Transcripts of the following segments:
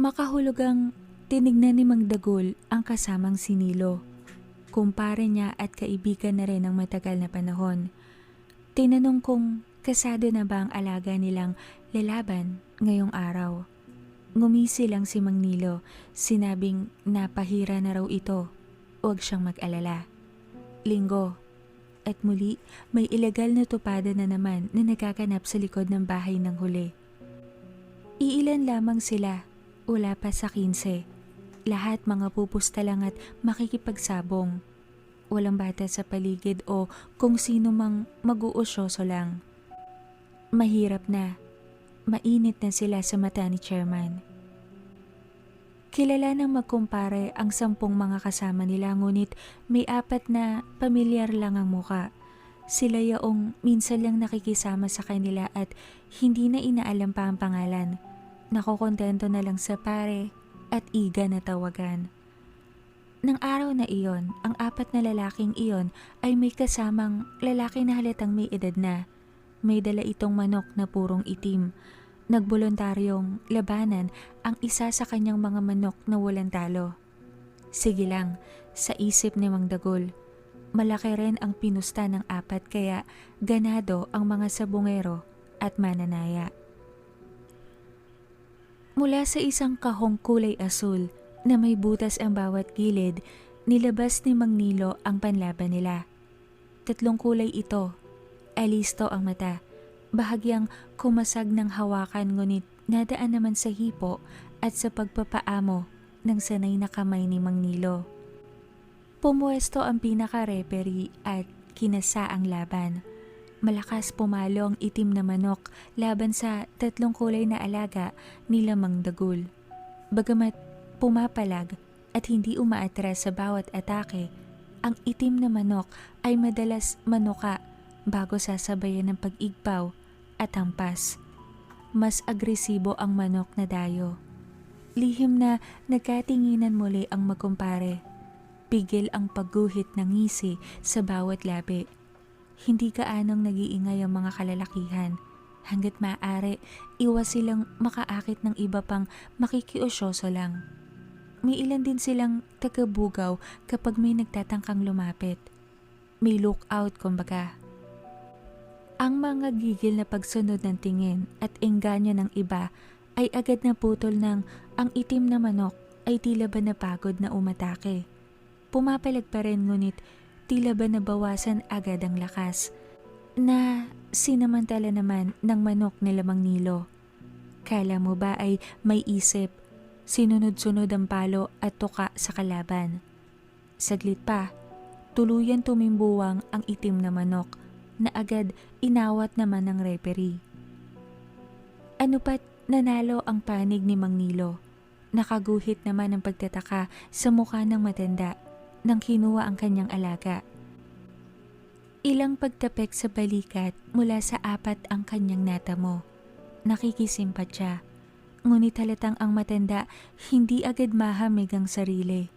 Makahulugang tinignan ni Mang Dagul ang kasamang si Nilo. Kumpare niya at kaibigan na rin ng matagal na panahon. Tinanong kung kasado na ba ang alaga nilang lalaban ngayong araw. Ngumisi lang si Mang Nilo, sinabing napahira na raw ito. Huwag siyang mag-alala. Linggo. At muli, may ilegal na tupada na naman na nagaganap sa likod ng bahay ng huli. Iilan lamang sila, wala pa sa 15. Lahat mga pupusta lang at makikipagsabong. Walang bata sa paligid o kung sino mang mag-uusyoso lang. Mahirap na. Mainit na sila sa mata ni Chairman. Kilala ng magkumpare ang 10 mga kasama nila ngunit may 4 na pamilyar lang ang muka. Sila yaong minsan lang nakikisama sa kanila at hindi na inaalam pa ang pangalan. Nakokontento na lang sa pare at iga na tawagan. Nang araw na iyon, ang 4 na lalaking iyon ay may kasamang lalaki na halatang may edad na. May dala itong manok na purong itim. Nagboluntaryong labanan ang isa sa kanyang mga manok na walang talo. Sige lang, sa isip ni Mang Dagul. Malaki rin ang pinusta ng 4 kaya ganado ang mga sabungero at mananaya. Mula sa isang kahong kulay asul na may butas ang bawat gilid, nilabas ni Mang Nilo ang panlaban nila. 3 kulay ito. Alisto ang mata. Bahagyang kumasag ng hawakan ngunit nadaan naman sa hipo at sa pagpapaamo ng sanay na kamay ni Mang Nilo. Pumuesto ang pinaka-referee at kinasa ang laban. Malakas pumalo ang itim na manok laban sa 3 kulay na alaga nila Mang Dagul. Bagamat pumapalag at hindi umaatras sa bawat atake, ang itim na manok ay madalas manuka bago sasabayan ng pag-igpaw at hampas. Mas agresibo ang manok na dayo. Lihim na nagkatinginan muli ang magkumpare. Pigil ang pagguhit ng ngisi sa bawat labi. Hindi kaanong nag-iingay ang mga kalalakihan. Hanggat maaari, iwas silang makaakit ng iba pang makikiusyoso lang. May ilan din silang tagabugaw kapag may nagtatangkang lumapit. May lookout kumbaga. Ang mga gigil na pagsunod ng tingin at engganyo ng iba ay agad na putol ng ang itim na manok ay tila ba napagod na umatake. Pumapalag pa rin ngunit tila ba nabawasan agad ang lakas na sinamantala naman ng manok ni Mang Nilo. Kala mo ba ay may isip? Sinunod-sunod ang palo at tuka sa kalaban. Saglit pa, tuluyan tumimbuwang ang itim na manok na agad inawat naman ng referee. Ano pat nanalo ang panig ni Mang Nilo. Nakaguhit naman ang pagtataka sa mukha ng matanda nang kinuha ang kanyang alaga. Ilang pagtapik sa balikat mula sa 4 ang kanyang natamo. Nakikisimpat siya. Ngunit halatang ang matanda hindi agad mahamig ang sarili.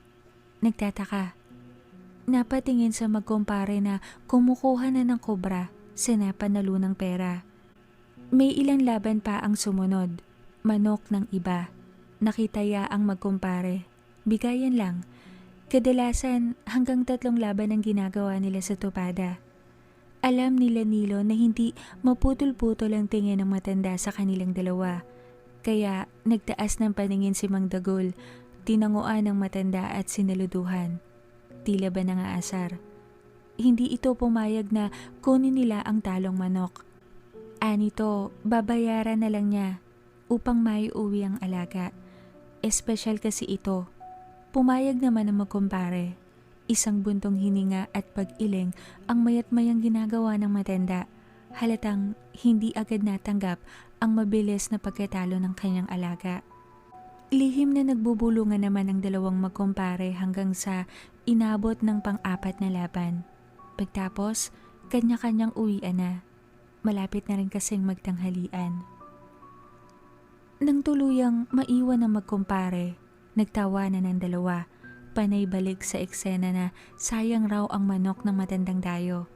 Nagtataka. Napatingin sa magkumpare na kumukuha na ng kobra sa napanalunang pera. May ilang laban pa ang sumunod. Manok ng iba. Nakitaya ang magkumpare. Bigayan lang. Kadalasan hanggang 3 laban ang ginagawa nila sa tupada. Alam nila Nilo na hindi maputol-putol ang tingin ng matanda sa kanilang dalawa. Kaya nagtaas ng paningin si Mang Dagul, tinanguan ng matanda at sinaluduhan. Tila ba nangaasar. Hindi ito pumayag na kunin nila ang talong manok. Anito, babayaran na lang niya upang maiuwi ang alaga. Espesyal kasi ito. Pumayag naman ang magkumpare. Isang buntong hininga at pag-iling ang mayat-mayang ginagawa ng matanda. Halatang hindi agad natanggap ang mabilis na pagkatalo ng kanyang alaga. Lihim na nagbubulungan naman ang dalawang magkumpare hanggang sa inabot ng pang-4 na laban. Pagtapos, kanya-kanyang uwian na. Malapit na rin kasing magtanghalian. Nang tuluyang maiwan ang magkumpare, nagtawanan ng dalawa, panay balik sa eksena na sayang raw ang manok ng matandang dayo.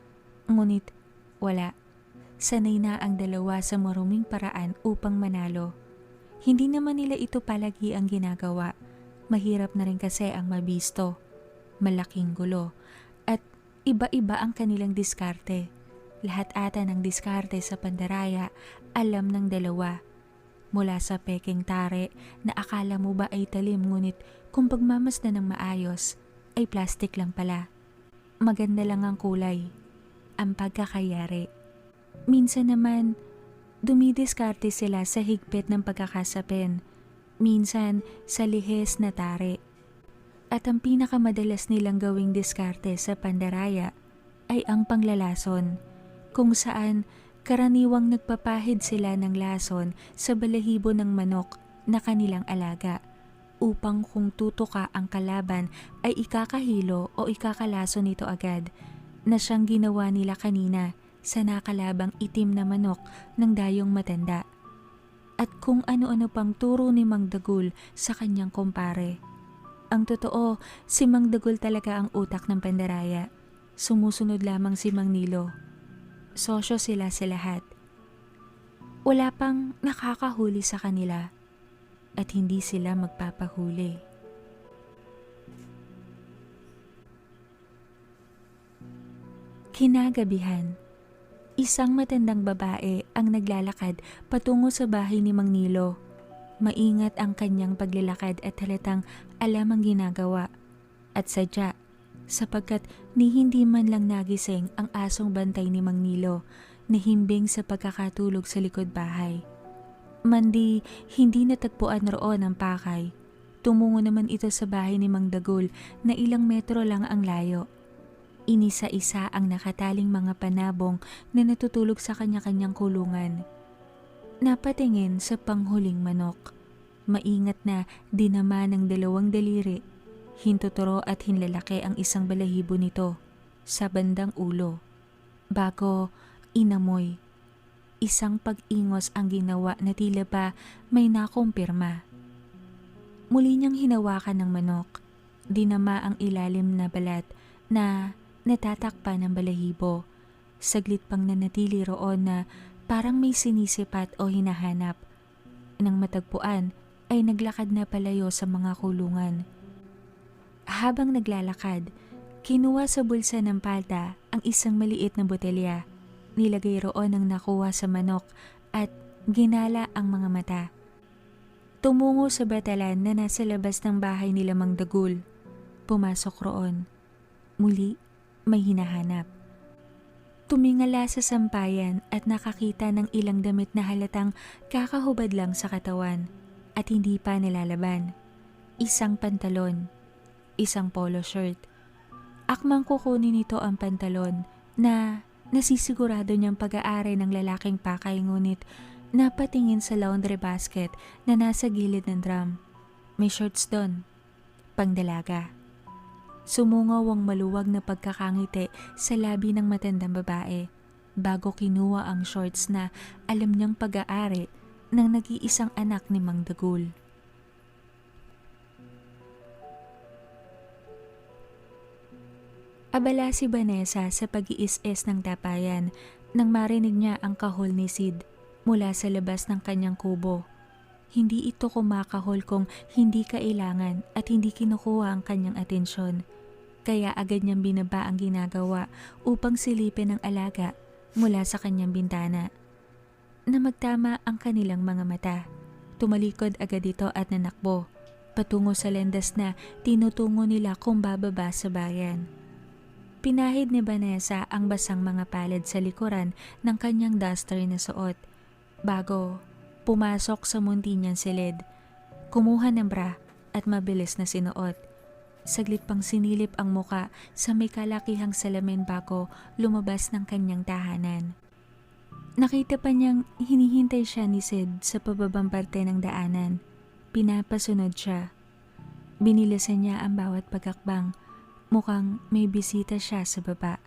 Ngunit wala. Sanay na ang dalawa sa maruming paraan upang manalo. Hindi naman nila ito palagi ang ginagawa. Mahirap na rin kasi ang mabisto. Malaking gulo. At iba-iba ang kanilang diskarte. Lahat ata ng diskarte sa pandaraya alam ng dalawa. Mula sa peking tare na akala mo ba ay talim ngunit kung pagmamasdan ng maayos ay plastic lang pala. Maganda lang ang kulay, ang pagkakayari. Minsan naman, dumidiskarte sila sa higpit ng pagkakasapin. Minsan sa lihes na tare. At ang pinakamadalas nilang gawing diskarte sa pandaraya ay ang panglalason, kung saan karaniwang nagpapahid sila ng lason sa balahibo ng manok na kanilang alaga upang kung tutuka ang kalaban ay ikakahilo o ikakalason nito agad na siyang ginawa nila kanina sa nakalabang itim na manok ng dayong matanda. At kung ano-ano pang turo ni Mang Dagul sa kanyang kumpare. Ang totoo, si Mang Dagul talaga ang utak ng pandaraya. Sumusunod lamang si Mang Nilo. Sosyo sila sa lahat. Wala pang nakakahuli sa kanila at hindi sila magpapahuli. Kinagabihan, isang matandang babae ang naglalakad patungo sa bahay ni Mang Nilo. Maingat ang kanyang paglalakad at halatang alam ang ginagawa. At sadya, sapagkat ni hindi man lang nagising ang asong bantay ni Mang Nilo na himbing sa pagkakatulog sa likod bahay. Mandi, hindi natagpuan roon ang pakay. Tumungo naman ito sa bahay ni Mang Dagul na ilang metro lang ang layo. Inisa-isa ang nakataling mga panabong na natutulog sa kanya-kanyang kulungan. Napatingin sa panghuling manok. Maingat na dinama ng dalawang daliri. Hintuturo at hinlalaki ang isang balahibo nito sa bandang ulo. Bago inamoy. Isang pag-ingos ang ginawa na tila ba may nakumpirma. Muli niyang hinawakan ng manok. Dinama ang ilalim na balat na natatakpan ng balahibo. Saglit pang nanatili roon na parang may sinisipat o hinahanap. Nang matagpuan ay naglakad na palayo sa mga kulungan. Habang naglalakad, kinuha sa bulsa ng palda ang isang maliit na botelya. Nilagay roon ang nakuha sa manok at ginala ang mga mata. Tumungo sa batalan na nasa labas ng bahay nila Mang Dagul. Pumasok roon. Muli, may hinahanap. Tumingala sa sampayan at nakakita ng ilang damit na halatang kakahubad lang sa katawan at hindi pa nilalaban. Isang pantalon, isang polo shirt. Akmang kukunin nito ang pantalon na nasisigurado niyang pag-aari ng lalaking pakay ngunit napatingin sa laundry basket na nasa gilid ng drum. May shorts doon, pangdalaga. Sumungaw ang maluwag na pagkakangiti sa labi ng matandang babae bago kinuha ang shorts na alam niyang pag-aari ng nag-iisang anak ni Mang Dagul. Abala si Vanessa sa pag-iis-is ng tapayan nang marinig niya ang kahol ni Sid mula sa labas ng kanyang kubo. Hindi ito kumakahol kung hindi kailangan at hindi kinukuha ang kanyang atensyon. Kaya agad niyang binaba ang ginagawa upang silipin ang alaga mula sa kanyang bintana. Na magtama ang kanilang mga mata. Tumalikod agad ito at nanakbo, patungo sa landas na tinutungo nila kung bababa sa bayan. Pinahid ni Vanessa ang basang mga palad sa likuran ng kanyang duster na suot, bago pumasok sa munti niyang silid. Kumuha ng bra at mabilis na sinuot. Saglit pang sinilip ang muka sa may kalakihang salamin bago lumabas ng kanyang tahanan. Nakita pa niyang hinihintay siya ni Sid sa pababang parte ng daanan. Pinapasunod siya. Binilasan niya ang bawat pagakbang. Mukhang may bisita siya sa baba.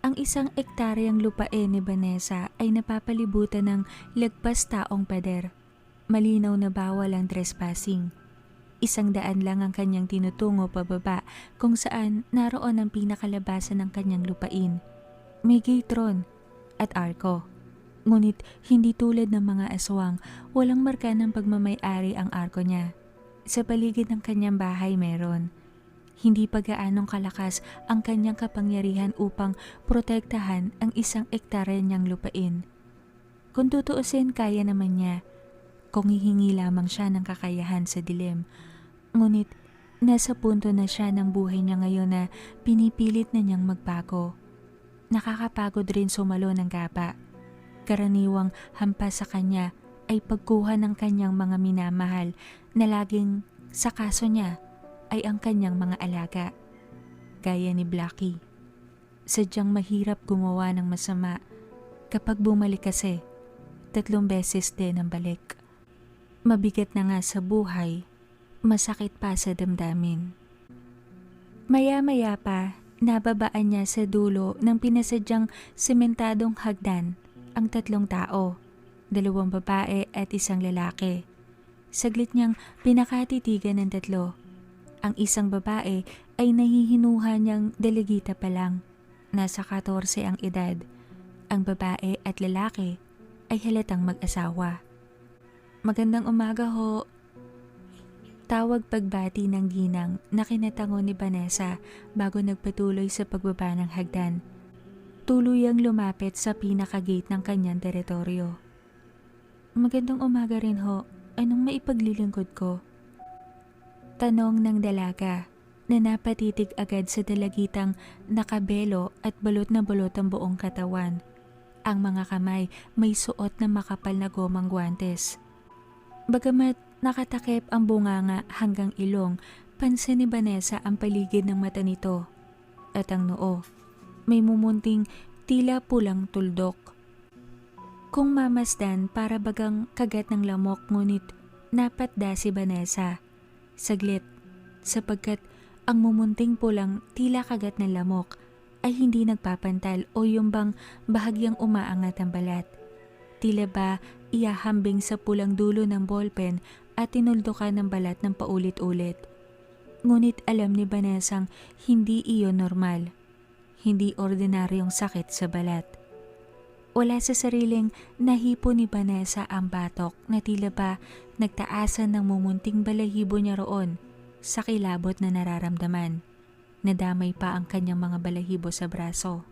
Ang isang ektaryang lupain ni Vanessa ay napapalibutan ng lagpas taong pader. Malinaw na bawal ang trespassing. 100 lang ang kanyang tinutungo pababa kung saan naroon ang pinakalabasan ng kanyang lupain. May gate ron at arko. Ngunit hindi tulad ng mga aswang, walang marka ng pagmamay-ari ang arko niya. Sa paligid ng kanyang bahay meron. Hindi pa gaanong kalakas ang kanyang kapangyarihan upang protektahan ang 1 ektarya niyang lupain. Kung tutuusin, kaya naman niya kung hihingi lamang siya ng kakayahan sa dilim. Ngunit nasa punto na siya ng buhay niya ngayon na pinipilit na niyang magbago. Nakakapagod rin sumalo ng gapa. Karaniwang hampas sa kanya ay pagkuha ng kanyang mga minamahal na laging sa kaso niya ay ang kanyang mga alaga. Gaya ni Blackie. Sadyang mahirap gumawa ng masama. Kapag bumalik kasi, 3 beses din ang balik. Mabigat na nga sa buhay, masakit pa sa damdamin. Maya-maya pa, nababaan niya sa dulo ng pinasadyang sementadong hagdan ang 3 tao, 2 babae at 1 lalaki. Saglit niyang pinakatitigan ng 3. Ang 1 babae ay nahihinuha niyang delegita pa lang. Nasa 14 ang edad. Ang babae at lalaki ay halatang mag-asawa. Magandang umaga ho. Tawag pagbati ng ginang na kinatango ni Vanessa bago nagpatuloy sa pagbaba ng hagdan. Tuluyang lumapit sa pinaka-gate ng kanyang teritoryo. Magandang umaga rin ho. Anong maipaglilingkod ko? Tanong ng dalaga na napatitig agad sa dalagitang nakabelo at balot na balot ang buong katawan. Ang mga kamay may suot na makapal na gomang guwantes. Bagamat nakatakip ang bunganga hanggang ilong, pansin ni Vanessa ang paligid ng mata nito. At ang noo, may mumunting tila pulang tuldok. Kung mamasdan para bagang kagat ng lamok, ngunit napatda si Vanessa. Saglit, sapagkat ang mumunting pulang tila kagat ng lamok ay hindi nagpapantal o yung bang bahagyang umaangat ang balat. Tila ba iahambing sa pulang dulo ng ballpen at tinuldukan ng balat ng paulit-ulit. Ngunit alam ni Vanessang hindi iyon normal. Hindi ordinaryong sakit sa balat. Wala sa sariling nahipo ni Vanessa ang batok na tila ba nagtaasan ng mumunting balahibo niya roon sa kilabot na nararamdaman. Nadamay pa ang kanyang mga balahibo sa braso.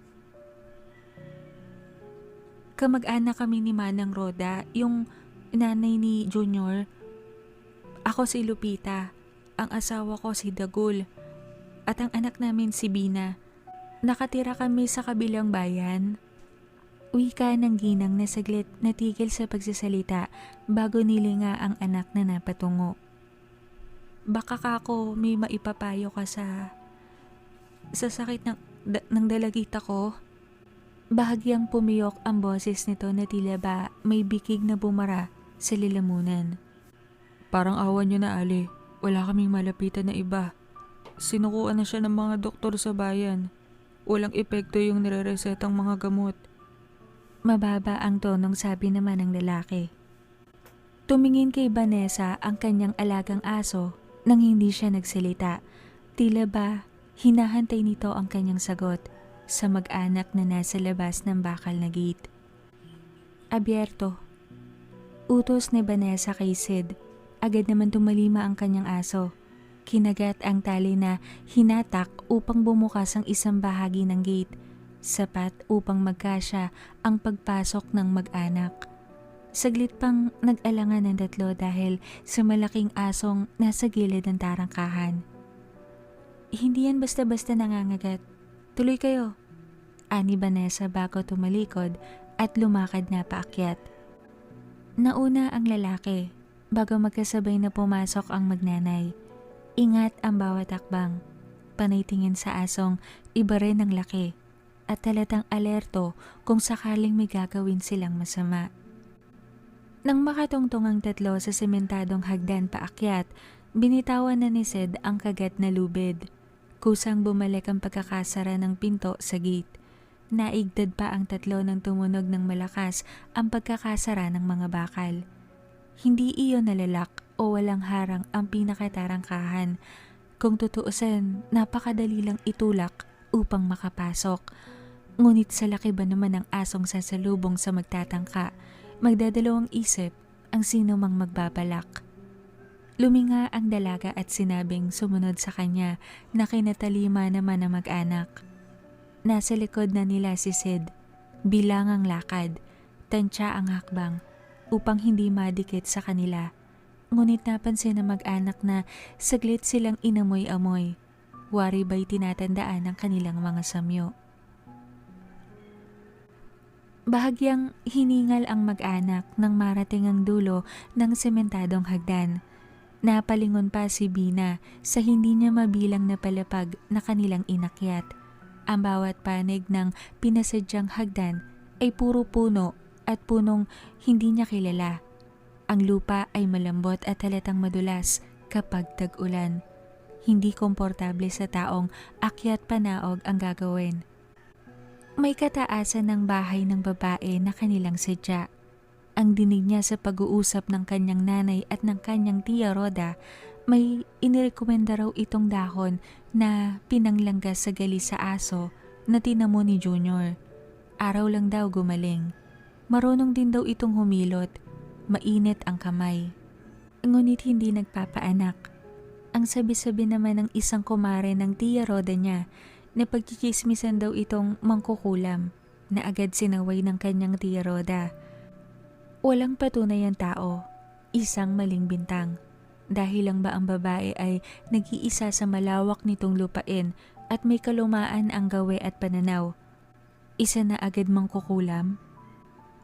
Kamag-anak kami ni Manang Roda, yung nanay ni Junior. Ako si Lupita, ang asawa ko si Dagul, at ang anak namin si Bina. Nakatira kami sa kabilang bayan. Wika ng ginang na saglit natigil sa pagsasalita bago nilinga ang anak na napatungo. Baka kako may maipapayo ka sa sakit ng dalagita ko. Bahagyang pumiyok ang boses nito na tila ba may bikig na bumara sa lilamunan. Parang awan niyo na, Ali. Wala kaming malapitan na iba. Sinukuan na siya ng mga doktor sa bayan. Walang epekto yung nire-resetang mga gamot. Mababa ang tonong sabi naman ng lalaki. Tumingin kay Vanessa ang kanyang alagang aso nang hindi siya nagsalita. Tila ba hinahantay nito ang kanyang sagot sa mag-anak na nasa labas ng bakal na gate. Abierto. Utos ni Vanessa kay Sid. Agad naman tumalima ang kanyang aso. Kinagat ang tali na hinatak upang bumukas ang isang bahagi ng gate, sapat upang magkasya ang pagpasok ng mag-anak. Saglit pang nag-alangan ng 3 dahil sa malaking asong nasa gilid ng tarangkahan. Hindi yan basta-basta nangangagat. Tuloy kayo, ani Vanessa bago tumalikod at lumakad na paakyat. Nauna ang lalaki bago magkasabay na pumasok ang magnanay. Ingat ang bawat akbang. Panay tingin sa asong iba rin ang laki at talatang alerto kung sakaling may gagawin silang masama. Nang makatungtong ang 3 sa sementadong hagdan paakyat, binitawan na ni Sid ang kagat na lubid. Kusang bumalik ang pagkakasara ng pinto sa gate. Naigdad pa ang 3 nang tumunog ng malakas ang pagkakasara ng mga bakal. Hindi iyon nalalak o walang harang ang pinakatarangkahan. Kung tutuusin, napakadali lang itulak upang makapasok. Ngunit sa laki ba naman ng asong sasalubong sa magtatangka, magdadalawang isip ang sino mang magbabalak. Luminga ang dalaga at sinabing sumunod sa kanya na kinatalima naman ang mag-anak. Nasa likod na nila si Sid, bilang ang lakad, tansya ang hakbang upang hindi madikit sa kanila. Ngunit napansin ng mag-anak na saglit silang inamoy-amoy. Wari ba'y tinatandaan ang kanilang mga samyo. Bahagyang hiningal ang mag-anak nang marating ang dulo ng sementadong hagdan. Napalingon pa si Bina sa hindi niya mabilang na palapag na kanilang inakyat. Ang bawat panig ng pinasadyang hagdan ay puro puno at punong hindi niya kilala. Ang lupa ay malambot at halatang madulas kapag tag-ulan. Hindi komportable sa taong akyat panaog ang gagawin. May kataasan ng bahay ng babae na kanilang sadya. Ang dinig niya sa pag-uusap ng kanyang nanay at ng kanyang tiya Roda, may inirekomenda raw itong dahon na pinanglanggas sa gali sa aso na tinamo ni Junior. Araw lang daw gumaling. Marunong din daw itong humilot. Mainit ang kamay. Ngunit hindi nagpapaanak. Ang sabi-sabi naman ng isang kumare ng tiya Roda niya na pagchichismisan daw itong mangkukulam na agad sinaway ng kanyang tiya Roda. Walang patunay ang tao, isang maling bintang. Dahil lang ba ang babae ay nag-iisa sa malawak nitong lupain at may kalumaan ang gawe at pananaw. Isa na agad mangkukulam?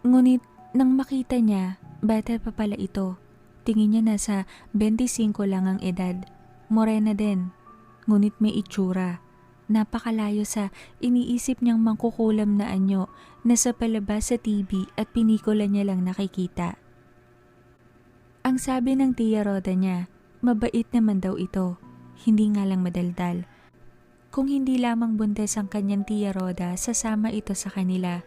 Ngunit nang makita niya, bata pa pala ito. Tingin niya nasa 25 lang ang edad. Morena din, ngunit may itsura. Napakalayo sa iniisip niyang mangkukulam na anyo na sa palabas sa TV at pinikula niya lang nakikita. Ang sabi ng tiya Roda niya, mabait naman daw ito, hindi nga lang madaldal. Kung hindi lamang buntes ang kanyang tiya Roda, sasama ito sa kanila.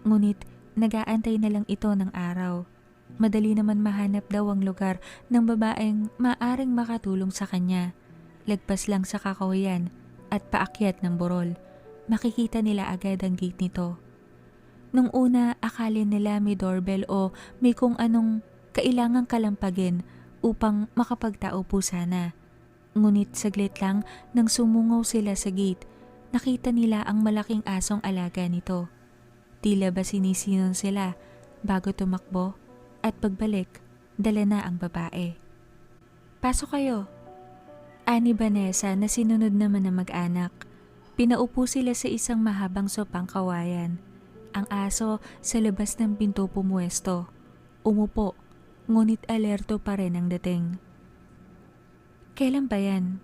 Ngunit nag-aantay na lang ito ng araw. Madali naman mahanap daw ang lugar ng babaeng maaring makatulong sa kanya. Lagpas lang sa kakawayan at paakyat ng burol, makikita nila agad ang gate nito. Nung una, akala nila may doorbell o may kung anong kailangang kalampagin upang makapagtao po sana. Ngunit saglit lang nang sumungaw sila sa gate, nakita nila ang malaking asong alaga nito. Tila ba sinisinon sila bago tumakbo at pagbalik, dala na ang babae. Pasok kayo. Ani Vanessa na sinunod naman ng mag-anak. Pinaupo sila sa isang mahabang sopang kawayan. Ang aso sa labas ng pinto pumuesto. Umupo, ngunit alerto pa rin ang dating. Kailan ba yan?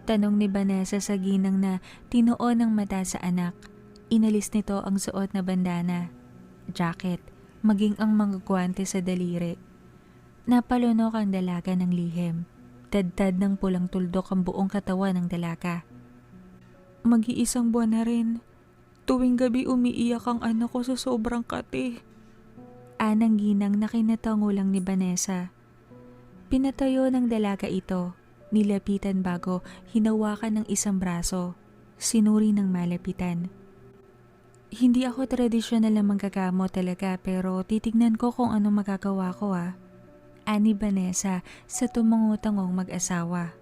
Tanong ni Vanessa sa ginang na tinuon ng mata sa anak. Inalis nito ang suot na bandana, jacket, maging ang mga gwante sa daliri. Napalunok ang dalaga ng lihim. Tad-tad ng pulang tuldok ang buong katawan ng dalaga. Mag-iisang buwan na rin. Tuwing gabi umiiyak ang anak ko sa sobrang kate. Anang ginang na kinatango lang ni Vanessa. Pinatayo ng dalaga ito, nilapitan bago hinawakan ng isang braso, sinuri ng malapitan. Hindi ako tradisyonal na manggagamot talaga pero titignan ko kung ano magagawa ko Ani Vanessa sa tumungutangong mag-asawa.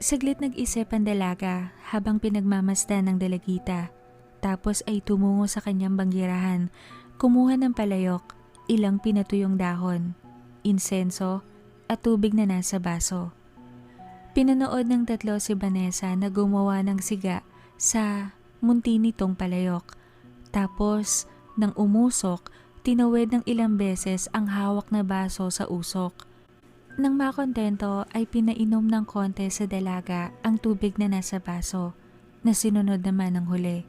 Saglit nag-isip ang dalaga habang pinagmamasdan ng dalagita. Tapos ay tumungo sa kanyang banggirahan, kumuha ng palayok, ilang pinatuyong dahon, insenso at tubig na nasa baso. Pinanood ng tatlo si Vanessa na gumawa ng siga sa munti nitong palayok. Tapos nang umusok, tinawid ng ilang beses ang hawak na baso sa usok. Nang makontento ay pinainom ng konti sa dalaga ang tubig na nasa baso, na sinunod naman ng huli.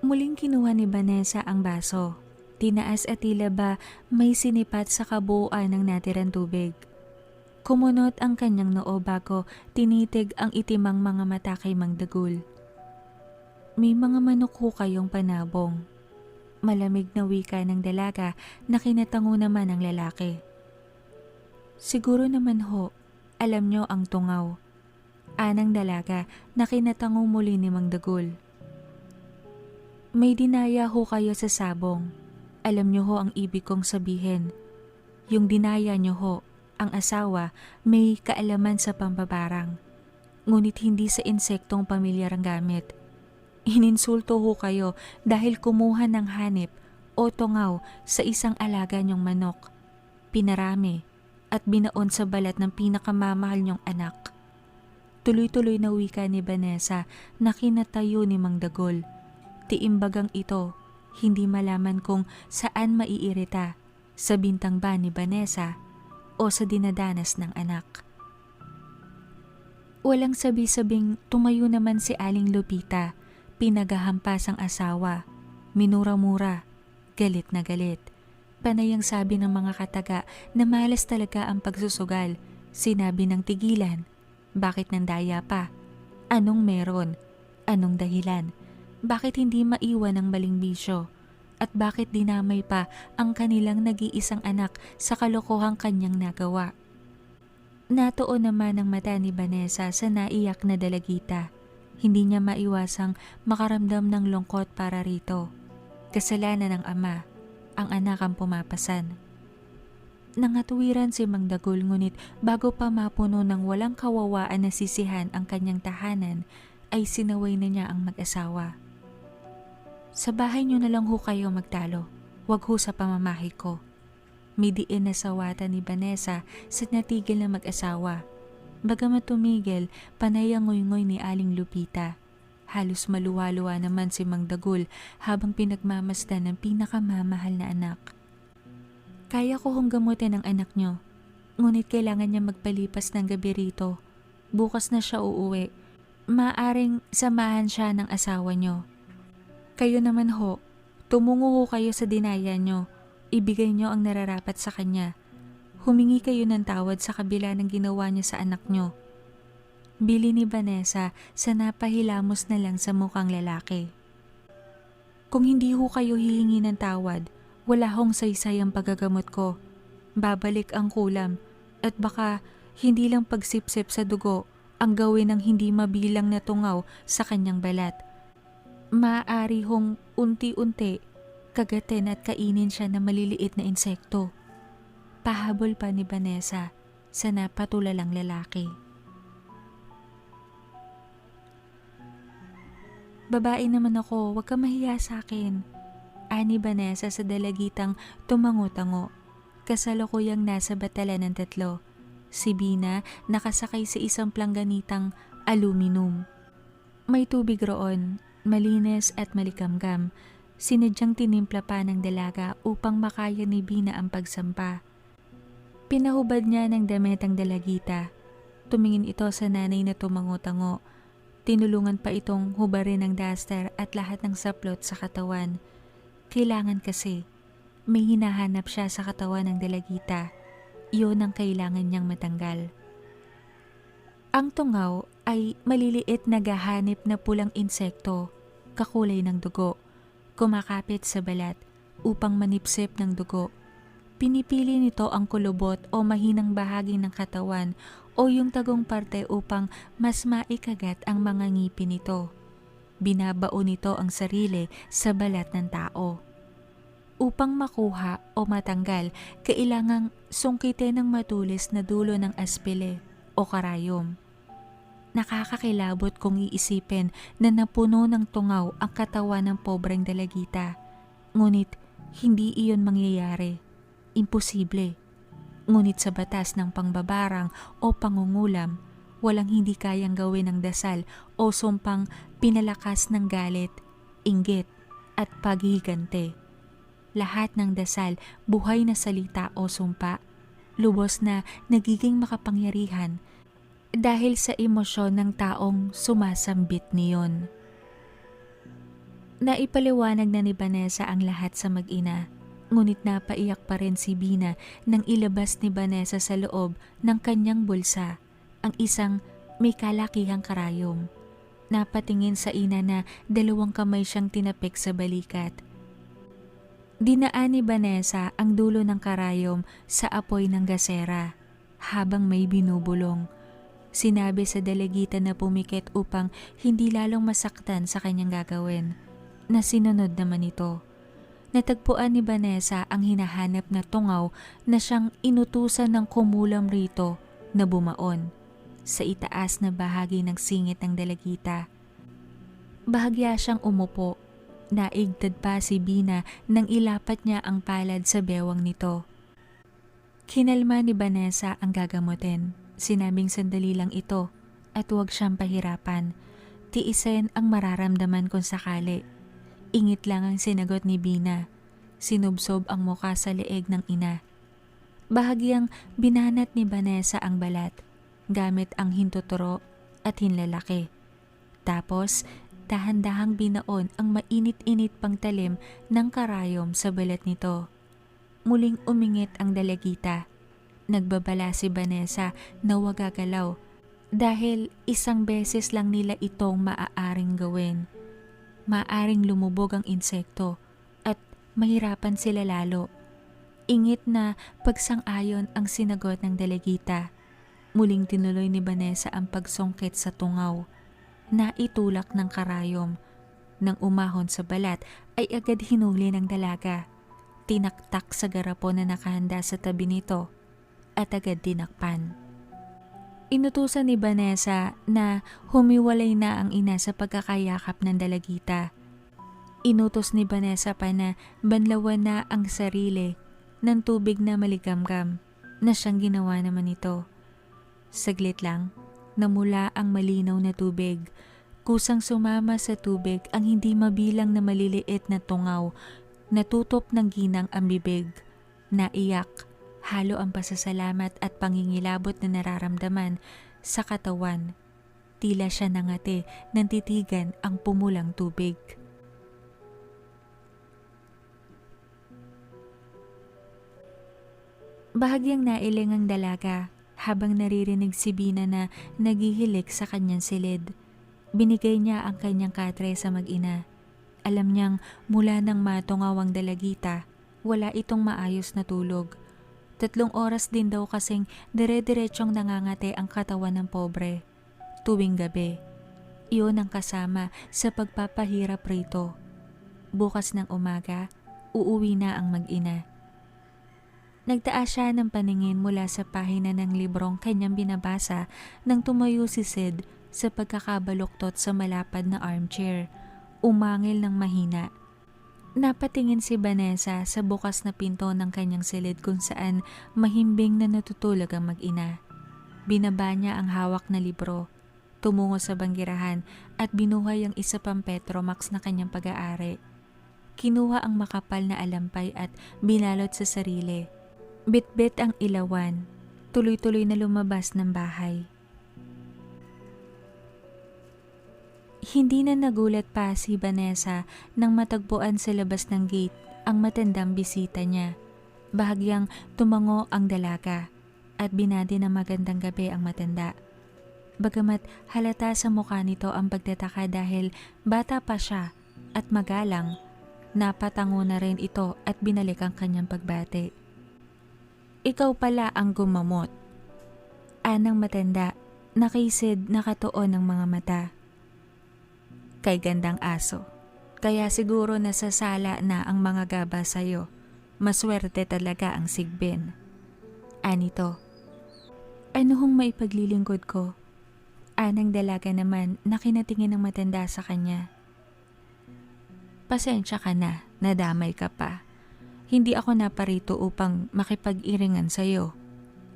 Muling kinuha ni Vanessa ang baso. Tinaas at tila ba may sinipat sa kabuuan ng natirang tubig. Kumunot ang kanyang noo bago tinitig ang itimang mga mata kay Mang Dagul. May mga manok ho kayong panabong. Malamig na wika ng dalaga na kinatango naman ng lalaki. Siguro naman ho, alam nyo ang tungaw. Anang dalaga na kinatango muli ni Mang Dagul. May dinaya ho kayo sa sabong. Alam niyo ho ang ibig kong sabihin. Yung dinaya niyo ho, ang asawa, may kaalaman sa pambabarang. Ngunit hindi sa insektong pamilyar ang gamit. Ininsulto ho kayo dahil kumuha ng hanip o tungaw sa isang alaga niyong manok. Pinarami at binaon sa balat ng pinakamamahal niyong anak. Tuloy-tuloy na wika ni Vanessa na kinatayo ni Mang Dagol. Tiimbagang ito, hindi malaman kung saan maiirita, sa bintang ba ni Vanessa o sa dinadanas ng anak. Walang sabi-sabing tumayo naman si Aling Lupita, pinagahampas ang asawa, minura-mura, galit na galit. Panay ang sabi ng mga kataga na malas talaga ang pagsusugal. Sinabi ng tigilan, bakit nandaya pa? Anong meron? Anong dahilan? Bakit hindi maiwan ang maling bisyo? At bakit dinamay pa ang kanilang nag-iisang anak sa kalokohang kanyang nagawa? Natuon naman ang mata ni Vanessa sa naiyak na dalagita. Hindi niya maiwasang makaramdam ng lungkot para rito. Kasalanan ng ama, ang anak ang pumapasan. Nangatuwiran si Mang Dagol ngunit bago pa mapuno ng walang kawawaan na sisihan ang kanyang tahanan, ay sinaway na niya ang mag-asawa. Sa bahay niyo na lang ho kayo magtalo, wag ho sa pamamahay ko. May diin na sawatan ni Vanessa sa natigil na mag-asawa. Bagamat tumigil, panay ang ngoy-ngoy ni Aling Lupita. Halos maluwa-luwa naman si Mang Dagol habang pinagmamasdan ng pinakamamahal na anak. Kaya ko hong gamutin ang anak niyo, ngunit kailangan niya magpalipas ng gabi rito. Bukas na siya uuwi. Maaring samahan siya ng asawa niyo. Kayo naman ho, tumungo ho kayo sa dinaya niyo. Ibigay niyo ang nararapat sa kanya. Humingi kayo ng tawad sa kabila ng ginawa niya sa anak niyo. Bili ni Vanessa sa napahilamos na lang sa mukhang lalaki. Kung hindi ho kayo hihingi ng tawad, wala hong saysay ang paggagamot ko. Babalik ang kulam at baka hindi lang pagsipsip sa dugo ang gawin ng hindi mabilang na tungaw sa kanyang balat. Maaari hong unti-unti kagatin at kainin siya ng maliliit na insekto. Pahabol pa ni Vanessa sa napatulalang lalaki. Babae naman ako, wag ka mahiya sa akin. Ani Vanessa sa dalagitang tumango-tango. Kasalukuyang nasa batalan ng tatlo. Si Bina nakasakay sa isang plangganitang aluminum. May tubig roon, malinis at malikamgam. Sinadyang tinimpla pa ng dalaga upang makaya ni Bina ang pagsampa. Pinahubad niya ng damit ang dalagita. Tumingin ito sa nanay na tumango-tango. Tinulungan pa itong hubarin ng duster at lahat ng saplot sa katawan. Kailangan kasi, may hinahanap siya sa katawan ng dalagita. Iyon ang kailangan niyang matanggal. Ang tungaw ay maliliit na gahanip na pulang insekto, kakulay ng dugo. Kumakapit sa balat upang manipsip ng dugo. Pinipili nito ang kulubot o mahinang bahagi ng katawan o yung tagong parte upang mas maikagat ang mga ngipin nito. Binabao nito ang sarili sa balat ng tao. Upang makuha o matanggal, kailangang sungkitin ng matulis na dulo ng aspile o karayom. Nakakakilabot kung iisipin na napuno ng tungaw ang katawan ng pobreng dalagita. Ngunit hindi iyon mangyayari. Imposible. Ngunit sa batas ng pangbabarang o pangungulam, walang hindi kayang gawin ng dasal o sumpang pinalakas ng galit, inggit at paghihigante. Lahat ng dasal, buhay na salita o sumpa, lubos na nagiging makapangyarihan dahil sa emosyon ng taong sumasambit niyon. Naipaliwanag na ni Vanessa ang lahat sa mag-ina, ngunit napaiyak pa rin si Bina nang ilabas ni Vanessa sa loob ng kanyang bulsa ang isang may kalakihang karayom. Napatingin sa ina na 2 kamay siyang tinapik sa balikat. Dinaan ni Vanessa ang dulo ng karayom sa apoy ng gasera habang may binubulong. Sinabi sa dalagita na pumikit upang hindi lalong masaktan sa kanyang gagawin. na sinunod naman ito. Natagpuan ni Vanessa ang hinahanap na tungaw na siyang inutusan ng kumulam rito na bumaon sa itaas na bahagi ng singit ng dalagita. Bahagya siyang umupo. Naigtad pa si Bina nang ilapat niya ang palad sa bewang nito. Kinalma ni Vanessa ang gagamutin. Sinabing sandali lang ito at huwag siyang pahirapan. Tiisin ang mararamdaman kung sakali. Ingit lang ang sinagot ni Bina. Sinubsob ang muka sa leeg ng ina. Bahagyang binanat ni Vanessa ang balat gamit ang hintuturo at hinlalaki. Tapos dahan-dahang binaon ang mainit-init pang talim ng karayom sa balat nito. Muling umingit ang dalagita. Nagbabala si Vanessa na huwag gagalaw dahil isang beses lang nila itong maaaring gawin. Maaaring lumubog ang insekto at mahirapan sila lalo. Ingit na pagsang-ayon ang sinagot ng dalagita. Muling tinuloy ni Vanessa ang pagsungkit sa tungaw. Naitulak ng karayom. Nang umahon sa balat ay agad hinuli ng dalaga. Tinaktak sa garapon na nakahanda sa tabi nito at agad tinakpan. Inutusan ni Vanessa na humiwalay na ang ina sa pagkakayakap ng dalagita. Inutos ni Vanessa pa na banlawan na ang sarili ng tubig na maligamgam na siyang ginawa naman ito. Saglit lang, namula ang malinaw na tubig. Kusang sumama sa tubig ang hindi mabilang na maliliit na tungaw. Natutop ng ginang ang bibig. Naiyak, halo ang pasasalamat at pangingilabot na nararamdaman sa katawan. Tila siya nangati nang titigan ang pumulang tubig. Bahagyang nailing ang dalaga habang naririnig si Bina na naghihilik sa kanyang silid. Binigay niya ang kanyang katre sa mag-ina. Alam niyang mula nang matungaw ang dalagita, wala itong maayos na tulog. 3 oras din daw kasing dire-diretsyong nangangate ang katawan ng pobre. Tuwing gabi, iyon ang kasama sa pagpapahirap rito. Bukas ng umaga, uuwi na ang mag-ina. Nagtaas siya ng paningin mula sa pahina ng librong kanyang binabasa nang tumayo si Sid sa pagkakabaluktot sa malapad na armchair. Umangil ng mahina. Napatingin si Vanessa sa bukas na pinto ng kanyang silid kung saan mahimbing na natutulog ang mag-ina. Binaba niya ang hawak na libro, tumungo sa banggirahan at binuhay ang isa pang Petromax na kanyang pag-aari. Kinuha ang makapal na alampay at binalot sa sarili. Bitbit ang ilawan, tuloy-tuloy na lumabas ng bahay. Hindi na nagulat pa si Vanessa nang matagpuan sa labas ng gate ang matandang bisita niya. Bahagyang tumango ang dalaga at binati ng magandang gabi ang matanda. Bagamat halata sa mukha nito ang pagtataka dahil bata pa siya at magalang, napatango na rin ito at binalik ang kanyang pagbati. Ikaw pala ang gumamot. Anang matanda, nakisid nakatuon ng mga mata. Kay gandang aso. Kaya siguro nasasala na ang mga gaba sa'yo. Maswerte talaga ang Sigbin. Anito. Ano hong maipaglilingkod ko? Anang dalaga naman na kinatingin ng matanda sa kanya. Pasensya ka na, nadamay ka pa. Hindi ako naparito upang makipag-iringan sa'yo.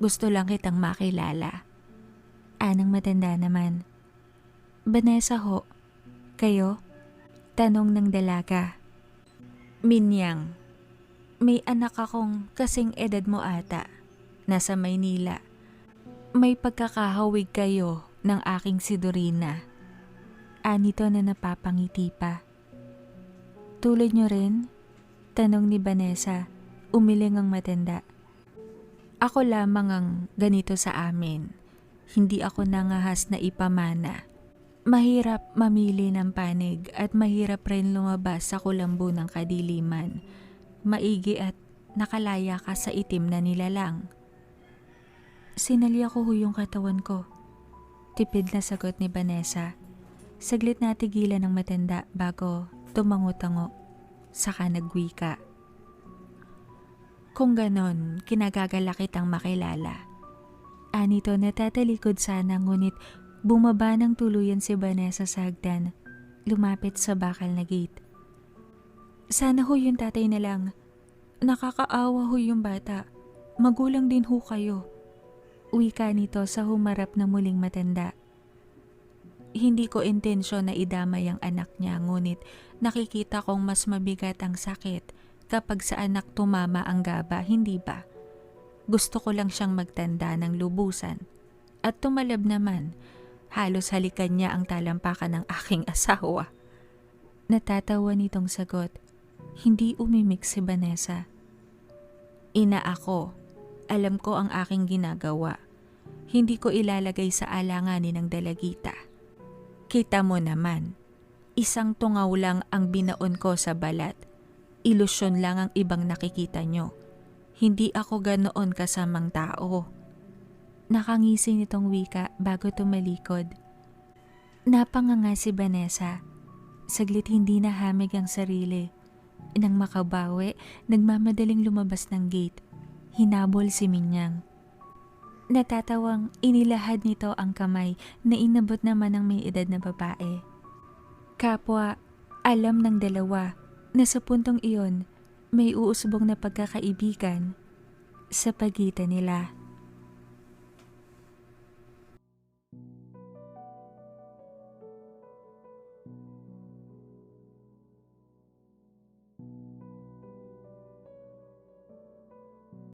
Gusto lang kitang makilala. Anang matanda naman. Vanessa ho. Kayo? Tanong ng dalaga. Minyang. May anak akong kasing edad mo ata. Nasa Maynila. May pagkakahawig kayo ng aking si Dorina. Anito na napapangiti pa. Tulad nyo rin? Tanong ni Vanessa. Umiling ang matanda. Ako lamang ang ganito sa amin. Hindi ako nangahas na ipamana. Mahirap mamili ng panig at mahirap rin lumabas sa kulambo ng kadiliman. Maigi at nakalaya ka sa itim na nilalang. Sinalya ko yung katawan ko. Tipid na sagot ni Vanessa. Saglit na tigilan ng matanda bago Tumango-tango, saka nagwika. Kung ganon, kinagagala kitang makilala. Anito natatalikod sana ngunit bumaba ng tuluyan si Vanessa sa hagdan, lumapit sa bakal na gate. Sana ho yung tatay na lang. Nakakaawa ho yung bata. Magulang din ho kayo. Wika nito sa humarap na muling matanda. Hindi ko intensyon na idamay ang anak niya ngunit nakikita kong mas mabigat ang sakit kapag sa anak tumama ang gaba, hindi ba? Gusto ko lang siyang magtanda ng lubusan. At tumalab naman, halos halikan niya ang talampakan ng aking asawa. Natatawa nitong sagot. Hindi umimik si Vanessa. Ina ako. Alam ko ang aking ginagawa. Hindi ko ilalagay sa alanganin ng dalagita. Kita mo naman, isang tungaw lang ang binaon ko sa balat. Ilusyon lang ang ibang nakikita nyo. Hindi ako ganoon kasamang tao. Nakangisi nitong wika bago tumalikod. Napanganga si Vanessa. Saglit hindi nahamig ang sarili. Nang makabawi, nagmamadaling lumabas ng gate. Hinabol si Minyang. Natatawang inilahad nito ang kamay na inabot naman ng may edad na babae. Kapwa, alam ng dalawa na sa puntong iyon may uusbong na pagkakaibigan sa pagitan nila.